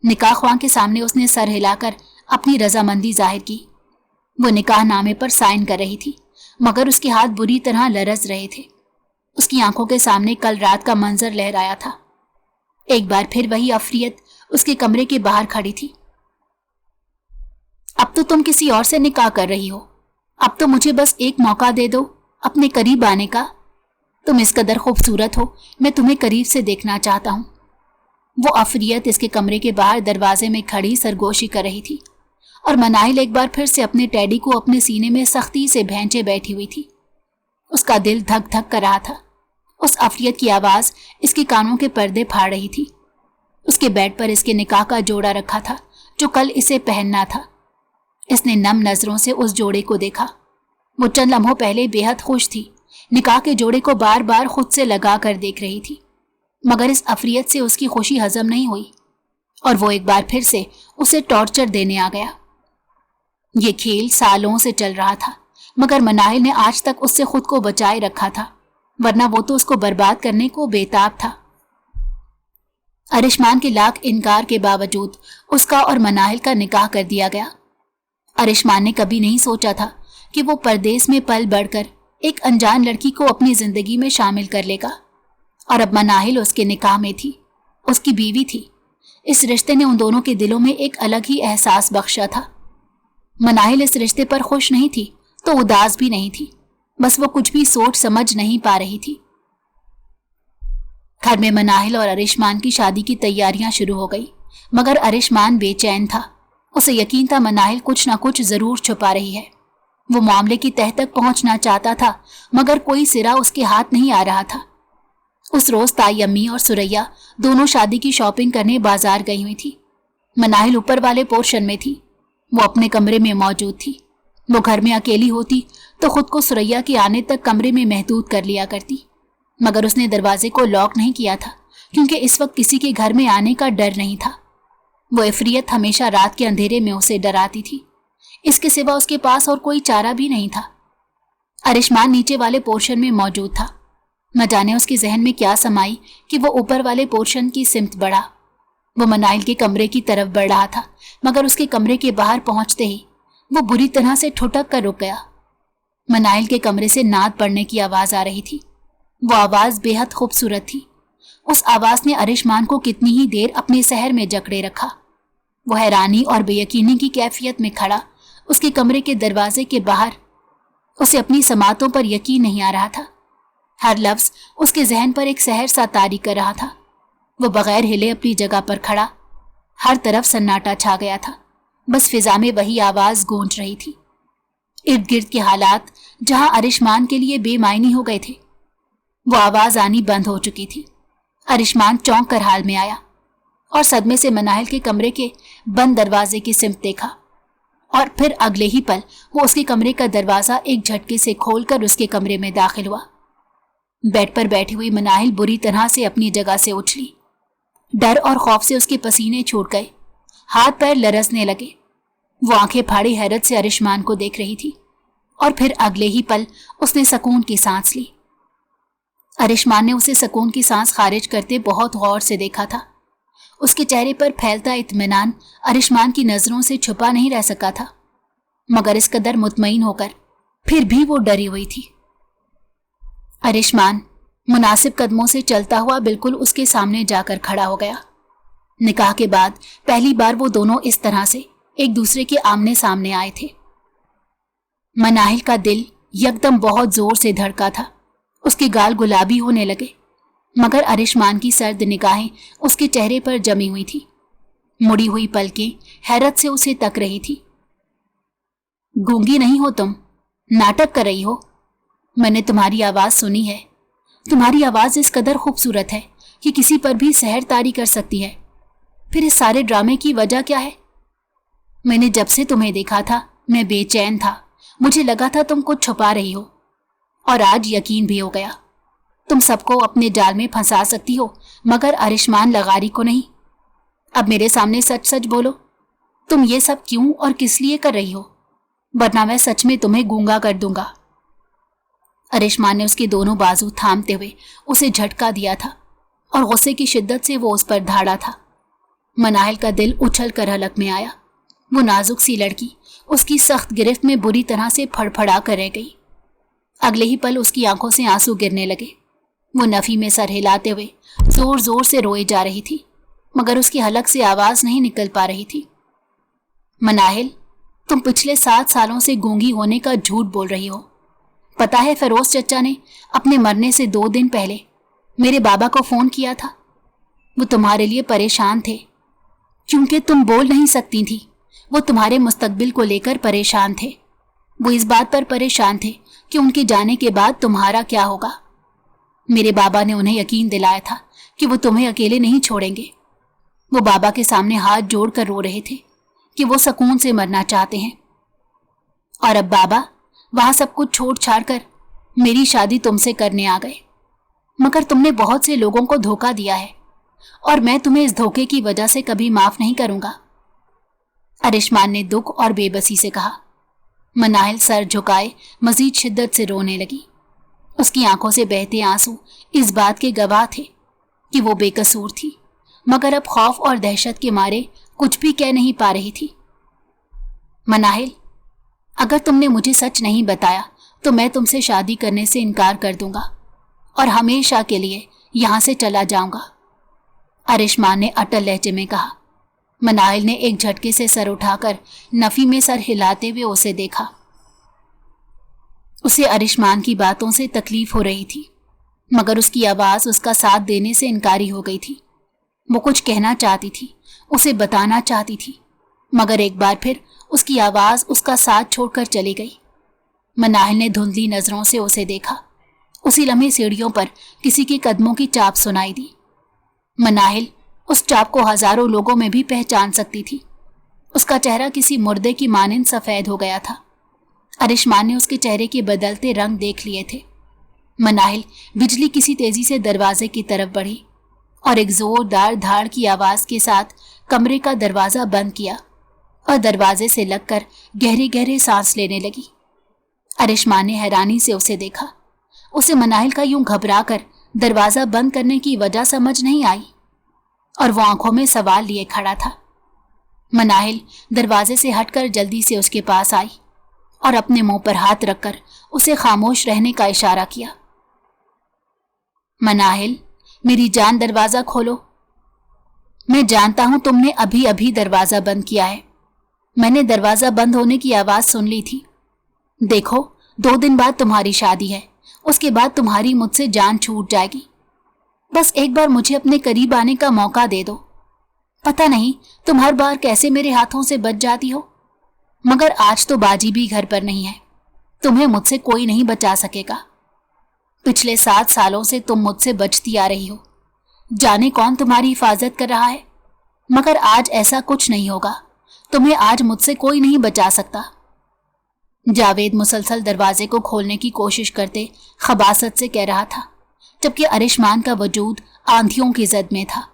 निकाह ख्वां के सामने उसने सर हिलाकर अपनी रजामंदी जाहिर की। वो निकाह नामे पर साइन कर रही थी, मगर उसके हाथ बुरी तरह लरज रहे थे। उसकी आंखों के सामने कल रात का मंजर लहराया था। एक बार फिर वही अफरियत उसके कमरे के बाहर खड़ी थी। अब तो तुम किसी और से निकाह कर रही हो। अब तो मुझे बस एक मौका दे दो अपने करीब आने का। तुम इस कदर खूबसूरत हो, मैं तुम्हें करीब से देखना चाहता हूँ। वो अफरियत इसके कमरे के बाहर दरवाजे में खड़ी सरगोशी कर रही थी, और मनाहिल एक बार फिर से अपने टैडी को अपने सीने में सख्ती से भैंचे बैठी हुई थी। اس کا دل دھک دھک کر رہا تھا۔ اس عفریت کی آواز اس کے کانوں کے پردے پھاڑ رہی تھی۔ اس کے بیڈ پر اس کے نکاح کا جوڑا رکھا تھا جو کل اسے پہننا تھا۔ اس نے نم نظروں سے اس جوڑے کو دیکھا۔ وہ چند لمحوں پہلے بے حد خوش تھی، نکاح کے جوڑے کو بار بار خود سے لگا کر دیکھ رہی تھی، مگر اس عفریت سے اس کی خوشی ہضم نہیں ہوئی اور وہ ایک بار پھر سے اسے ٹارچر دینے آ گیا۔ یہ کھیل سالوں سے چل رہا تھا، مگر مناہل نے آج تک اس سے خود کو بچائے رکھا تھا، ورنہ وہ تو اس کو برباد کرنے کو بےتاب تھا۔ ارشمان کے لاکھ انکار کے باوجود اس کا اور مناہل کا نکاح کر دیا گیا۔ ارشمان نے کبھی نہیں سوچا تھا کہ وہ پردیس میں پل بڑھ کر ایک انجان لڑکی کو اپنی زندگی میں شامل کر لے گا، اور اب مناہل اس کے نکاح میں تھی، اس کی بیوی تھی۔ اس رشتے نے ان دونوں کے دلوں میں ایک الگ ہی احساس بخشا تھا۔ مناہل اس رشتے پر خوش نہیں تھی تو اداس بھی نہیں تھی، بس وہ کچھ بھی سوچ سمجھ نہیں پا رہی تھی۔ گھر میں مناہل اور ارشمان کی شادی کی تیاریاں شروع ہو گئی، مگر ارشمان بے چین تھا۔ اسے یقین تھا مناہل کچھ نہ کچھ ضرور چھپا رہی ہے۔ وہ معاملے کی تہہ تک پہنچنا چاہتا تھا، مگر کوئی سرا اس کے ہاتھ نہیں آ رہا تھا۔ اس روز تائی امی اور سریا دونوں شادی کی شاپنگ کرنے بازار گئی ہوئی تھی۔ مناہل اوپر والے پورشن میں تھی، وہ اپنے کمرے میں موجود تھی۔ وہ گھر میں اکیلی ہوتی تو خود کو سریا کے آنے تک کمرے میں محدود کر لیا کرتی، مگر اس نے دروازے کو لاک نہیں کیا تھا کیونکہ اس وقت کسی کے گھر میں آنے کا ڈر نہیں تھا۔ وہ عفریت ہمیشہ رات کے اندھیرے میں اسے ڈراتی تھی، اس کے سوا اس کے پاس اور کوئی چارہ بھی نہیں تھا۔ ارشمان نیچے والے پورشن میں موجود تھا۔ نہ جانے اس کے ذہن میں کیا سمائی کہ وہ اوپر والے پورشن کی سمت بڑھا۔ وہ مناہل کے کمرے کی طرف بڑھ رہا تھا، مگر اس کے کمرے کے باہر پہنچتے ہی وہ بری طرح سے ٹھٹک کر رک گیا۔ مناہل کے کمرے سے نعت پڑھنے کی آواز آ رہی تھی۔ وہ آواز بے حد خوبصورت تھی۔ اس آواز نے ارشمان کو کتنی ہی دیر اپنے سحر میں جکڑے رکھا۔ وہ حیرانی اور بے یقینی کی کیفیت میں کھڑا اس کے کمرے کے دروازے کے باہر، اسے اپنی سماعتوں پر یقین نہیں آ رہا تھا۔ ہر لفظ اس کے ذہن پر ایک سحر سا طاری کر رہا تھا۔ وہ بغیر ہلے اپنی جگہ پر کھڑا، ہر طرف سناٹا چھا گیا تھا، بس فضا میں وہی آواز گونج رہی تھی۔ ارد گرد کے حالات جہاں ارشمان کے لیے بے معنی ہو گئے تھے، وہ آواز آنی بند ہو چکی تھی۔ ارشمان چونک کر حال میں آیا اور صدمے سے مناہل کے کمرے کے بند دروازے کی سمت دیکھا، اور پھر اگلے ہی پل وہ اس کے کمرے کا دروازہ ایک جھٹکے سے کھول کر اس کے کمرے میں داخل ہوا۔ بیڈ پر بیٹھی ہوئی مناہل بری طرح سے اپنی جگہ سے اچھلی۔ ڈر اور خوف سے اس کے پسینے چھوٹ گئے، ہاتھ پیر لرزنے لگے۔ وہ آنکھیں پھاڑی حیرت سے ارشمان کو دیکھ رہی تھی، اور پھر اگلے ہی پل اس نے سکون کی سانس لی۔ ارشمان نے اسے سکون کی سانس خارج کرتے بہت غور سے دیکھا تھا۔ اس کے چہرے پر پھیلتا اطمینان ارشمان کی نظروں سے چھپا نہیں رہ سکا تھا، مگر اس قدر مطمئن ہو کر پھر بھی وہ ڈری ہوئی تھی۔ ارشمان مناسب قدموں سے چلتا ہوا بالکل اس کے سامنے جا کر کھڑا ہو گیا۔ نکاح کے بعد پہلی بار وہ دونوں اس طرح سے ایک دوسرے کے آمنے سامنے آئے تھے۔ مناہل کا دل یکدم بہت زور سے دھڑکا تھا، اس کے گال گلابی ہونے لگے، مگر ارشمان کی سرد نگاہیں اس کے چہرے پر جمی ہوئی تھی۔ مڑی ہوئی پلکیں حیرت سے اسے تک رہی تھی۔ گونگی نہیں ہو تم؟ ناٹک کر رہی ہو؟ میں نے تمہاری آواز سنی ہے۔ تمہاری آواز اس قدر خوبصورت ہے کہ کسی پر بھی سحر طاری کر سکتی ہے۔ پھر اس سارے ڈرامے کی وجہ کیا ہے؟ میں نے جب سے تمہیں دیکھا تھا میں بے چین تھا، مجھے لگا تھا تم کچھ چھپا رہی ہو، اور آج یقین بھی ہو گیا۔ تم سب کو اپنے جال میں پھنسا سکتی ہو، مگر ارشمان لغاری کو نہیں۔ اب میرے سامنے سچ سچ بولو، تم یہ سب کیوں اور کس لیے کر رہی ہو، ورنہ میں سچ میں تمہیں گونگا کر دوں گا۔ ارشمان نے اس کے دونوں بازو تھامتے ہوئے اسے جھٹکا دیا تھا، اور غصے کی شدت سے وہ اس پر دھاڑا تھا۔ مناہل کا دل اچھل کر حلق میں آیا۔ وہ نازک سی لڑکی اس کی سخت گرفت میں بری طرح سے پھڑ پھڑا کر رہ گئی۔ اگلے ہی پل اس کی آنکھوں سے آنسو گرنے لگے۔ وہ نفی میں سر ہلاتے ہوئے زور زور سے روئے جا رہی تھی، مگر اس کی حلق سے آواز نہیں نکل پا رہی تھی۔ مناہل، تم پچھلے 7 سالوں سے گونگی ہونے کا جھوٹ بول رہی ہو۔ پتا ہے فیروز چچا نے اپنے مرنے سے 2 دن پہلے میرے بابا کو فون کیا تھا۔ وہ تمہارے لیے پریشان تھے کیونکہ تم بول نہیں سکتی تھی۔ وہ تمہارے مستقبل کو لے کر پریشان تھے۔ وہ اس بات پر پریشان تھے कि उनके जाने के बाद तुम्हारा क्या होगा। मेरे बाबा ने उन्हें यकीन दिलाया था कि वो तुम्हें अकेले नहीं छोड़ेंगे। वो बाबा के सामने हाथ जोड़कर रो रहे थे कि वो सुकून से मरना चाहते हैं। और अब बाबा वहां सब कुछ छोड़ छाड़ कर मेरी शादी तुमसे करने आ गए। मगर तुमने बहुत से लोगों को धोखा दिया है और मैं तुम्हें इस धोखे की वजह से कभी माफ नहीं करूंगा। अरिशमान ने दुख और बेबसी से कहा। मनाहिल सर झुकाए मजीद शिद्दत से रोने लगी। उसकी आंखों से बहते आंसू इस बात के गवाह थे कि वो बेकसूर थी, मगर अब खौफ और दहशत के मारे कुछ भी कह नहीं पा रही थी। मनाहिल, अगर तुमने मुझे सच नहीं बताया तो मैं तुमसे शादी करने से इनकार कर दूंगा और हमेशा के लिए यहां से चला जाऊंगा, अरिशमान ने अटल लहजे में कहा। मनाहिल ने एक झटके से सर उठाकर नफी में सर हिलाते हुए उसे देखा। उसे अरिशमान की बातों से तकलीफ हो रही थी, मगर उसकी आवाज उसका साथ देने से इनकारी हो गई थी। वो कुछ कहना चाहती थी, उसे बताना चाहती थी, मगर एक बार फिर उसकी आवाज उसका साथ छोड़कर चली गई। मनाहिल ने धुंधली नजरों से उसे देखा। उसी लम्हे सीढ़ियों पर किसी के कदमों की चाप सुनाई दी। मनाहिल उस चाप को हजारों लोगों में भी पहचान सकती थी। उसका चेहरा किसी मुर्दे की मानिंद सफेद हो गया था। अरिशमान ने उसके चेहरे के बदलते रंग देख लिए थे। मनाहिल बिजली किसी तेजी से दरवाजे की तरफ बढ़ी और एक जोरदार धाड़ की आवाज के साथ कमरे का दरवाजा बंद किया और दरवाजे से लगकर गहरे गहरे सांस लेने लगी। अरिशमान ने हैरानी से उसे देखा। उसे मनाहिल का यूं घबराकर दरवाजा बंद करने की वजह समझ नहीं आई और वो आंखों में सवाल लिए खड़ा था। मनाहिल दरवाजे से हटकर जल्दी से उसके पास आई और अपने मुंह पर हाथ रखकर उसे खामोश रहने का इशारा किया। मनाहिल, मेरी जान, दरवाजा खोलो। मैं जानता हूं तुमने अभी अभी दरवाजा बंद किया है। मैंने दरवाजा बंद होने की आवाज सुन ली थी। देखो, 2 दिन बाद तुम्हारी शादी है, उसके बाद तुम्हारी मुझसे जान छूट जाएगी। बस एक बार मुझे अपने करीब आने का मौका दे दो। पता नहीं तुम हर बार कैसे मेरे हाथों से बच जाती हो, मगर आज तो बाजी भी घर पर नहीं है। तुम्हें मुझसे कोई नहीं बचा सकेगा। पिछले 7 सालों से तुम मुझसे बचती आ रही हो। जाने कौन तुम्हारी हिफाजत कर रहा है, मगर आज ऐसा कुछ नहीं होगा। तुम्हें आज मुझसे कोई नहीं बचा सकता। जावेद मुसलसल दरवाजे को खोलने की कोशिश करते खबासत से कह रहा था, जबकि अरिशमान का वजूद आंधियों की जद में था।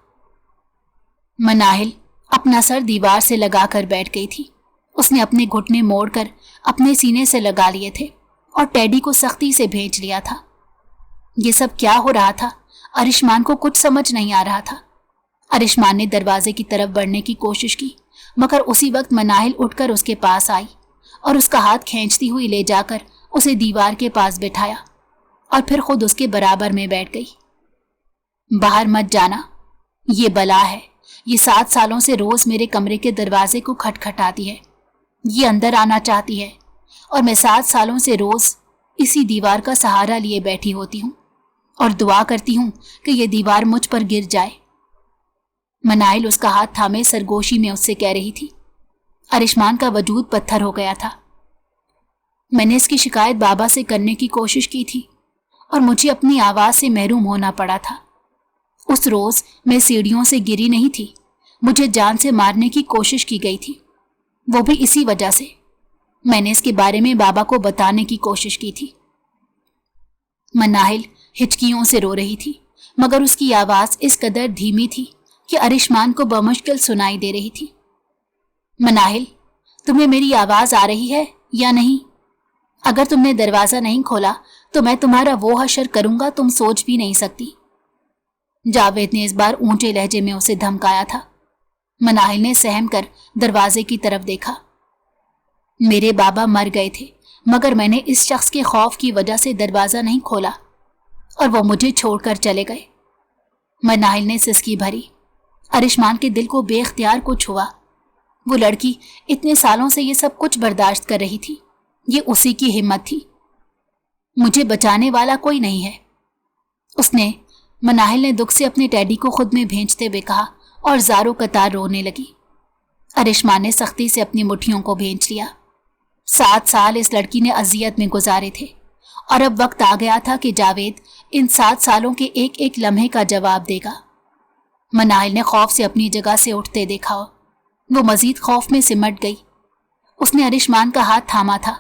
मनाहिल अपना सर दीवार से लगाकर बैठ गई थी। उसने अपने घुटने मोड़कर अपने सीने से लगा लिए थे और टेडी को सख्ती से भेज लिया था। ये सब क्या हो रहा था, अरिशमान को कुछ समझ नहीं आ रहा था। अरिशमान ने दरवाजे की तरफ बढ़ने की कोशिश की, मगर उसी वक्त मनाहिल उठकर उसके पास आई और उसका हाथ खींचती हुई ले जाकर उसे दीवार के पास बिठाया और फिर खुद उसके बराबर में बैठ गई। बाहर मत जाना, ये बला है। ये 7 सालों से रोज मेरे कमरे के दरवाजे को खटखटाती है। ये अंदर आना चाहती है और मैं 7 सालों से रोज इसी दीवार का सहारा लिए बैठी होती हूँ और दुआ करती हूँ कि ये दीवार मुझ पर गिर जाए। मनाहिल उसका हाथ थामे सरगोशी में उससे कह रही थी। अरिशमान का वजूद पत्थर हो गया था। मैंने इसकी शिकायत बाबा से करने की कोशिश की थी और मुझे अपनी आवाज से महरूम होना पड़ा था। उस रोज मैं सीढ़ियों से गिरी नहीं थी। मुझे जान से मारने की कोशिश की गई थी, वो भी इसी वजह से। मैंने इसके बारे में बाबा को बताने की कोशिश की थी। मनाहिल हिचकियों से रो रही थी, मगर उसकी आवाज इस कदर धीमी थी कि अरिशमान को बमुश्किल सुनाई दे रही थी। मनाहिल, तुम्हें मेरी आवाज आ रही है या नहीं? अगर तुमने दरवाजा नहीं खोला तो मैं तुम्हारा वो हशर करूंगा तुम सोच भी नहीं सकती। जावेद ने इस बार ऊंचे लहजे में उसे धमकाया था। मनाहिल ने सहम कर दरवाजे की तरफ देखा। मेरे बाबा मर गए थे, मगर मैंने इस शख्स के खौफ की वजह से दरवाजा नहीं खोला और वो मुझे छोड़कर चले गए। मनाहिल ने सिसकी भरी। अरिशमान के दिल को बेख्तियार कुछ हुआ। वो लड़की इतने सालों से ये सब कुछ बर्दाश्त कर रही थी। ये उसी की हिम्मत थी। मुझे बचाने वाला कोई नहीं है, उसने मनाहिल ने दुख से अपने टेडी को खुद में भेजते हुए कहा और ज़ारो कतार रोने लगी। अरिशमान ने सख्ती से अपनी मुट्ठियों को भेज लिया। 7 साल इस लड़की ने अजियत में गुजारे थे और अब वक्त आ गया था कि जावेद इन 7 सालों के एक एक लम्हे का जवाब देगा। मनाहिल ने खौफ से अपनी जगह से उठते देखा। वो मजीद खौफ में सिमट गई। उसने अरिशमान का हाथ थामा था।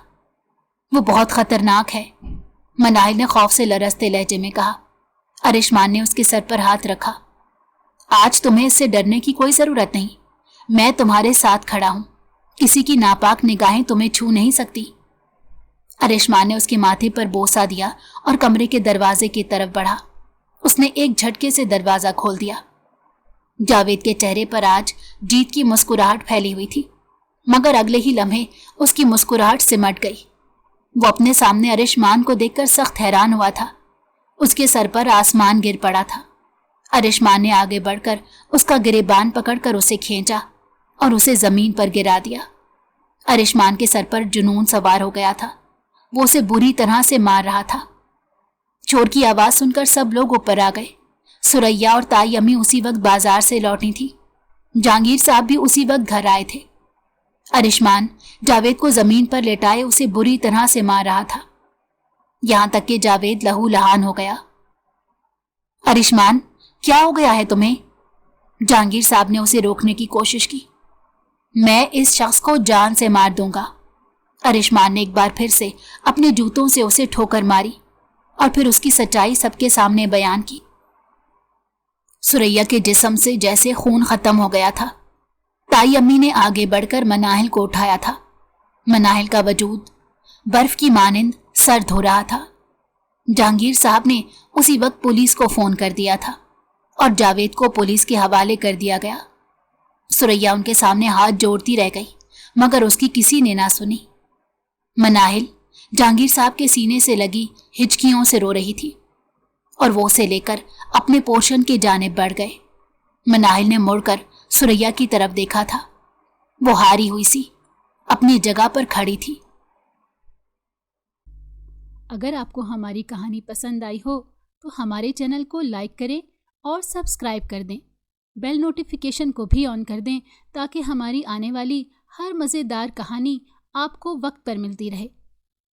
वो बहुत खतरनाक है, मनाहिल ने खौफ से लरजते लहजे में कहा। अरिशमान ने उसके सर पर हाथ रखा। आज तुम्हें इससे डरने की कोई जरूरत नहीं, मैं तुम्हारे साथ खड़ा हूं, किसी की नापाक निगाहें तुम्हें छू नहीं सकती। अरिशमान ने उसके माथे पर बोसा दिया और कमरे के दरवाजे की तरफ बढ़ा। उसने एक झटके से दरवाजा खोल दिया। जावेद के चेहरे पर आज जीत की मुस्कुराहट फैली हुई थी, मगर अगले ही लम्हे उसकी मुस्कुराहट सिमट गई। वो अपने सामने अरिशमान को देखकर सख्त हैरान हुआ था। उसके सर पर आसमान गिर पड़ा था। अरिशमान ने आगे बढ़कर उसका गिरेबान पकड़कर उसे खींचा और उसे जमीन पर गिरा दिया। अरिशमान के सर पर जुनून सवार हो गया था। वो उसे बुरी तरह से मार रहा था। चोर की आवाज सुनकर सब लोग ऊपर आ गए। सुरैया और ताई अम्मी उसी वक्त बाजार से लौटी थी। जहांगीर साहब भी उसी वक्त घर आए थे। अरिशमान जावेद को जमीन पर लेटाए उसे बुरी तरह से मार रहा था, यहां तक कि जावेद लहू लहान हो गया। अरिशमान, क्या हो गया है तुम्हें? जहांगीर साहब ने उसे रोकने की कोशिश की। मैं इस शख्स को जान से मार दूंगा। अरिशमान ने एक बार फिर से अपने जूतों से उसे ठोकर मारी और फिर उसकी सच्चाई सबके सामने बयान की। सुरैया के जिस्म से जैसे खून खत्म हो गया था। ताई अम्मी ने आगे बढ़कर मनाहिल को उठाया था। मनाहिल का वजूद बर्फ की मानिंद सर धो रहा था। जहांगीर साहब ने उसी वक्त पुलिस को फोन कर दिया था और जावेद को पुलिस के हवाले कर दिया गया। सुरैया उनके सामने हाथ जोड़ती रह गई, मगर उसकी किसी ने ना सुनी। मनाहिल जहांगीर साहब के सीने से लगी हिचकियों से रो रही थी और वो उसे लेकर अपने पोर्शन की जानिब बढ़ गए। मनाहिल ने मुड़कर सुरैया की तरफ देखा था। वो हारी हुई सी अपनी जगह पर खड़ी थी। अगर आपको हमारी कहानी पसंद आई हो तो हमारे चैनल को लाइक करें और सब्सक्राइब कर दें। बेल नोटिफिकेशन को भी ऑन कर दें ताकि हमारी आने वाली हर मज़ेदार कहानी आपको वक्त पर मिलती रहे।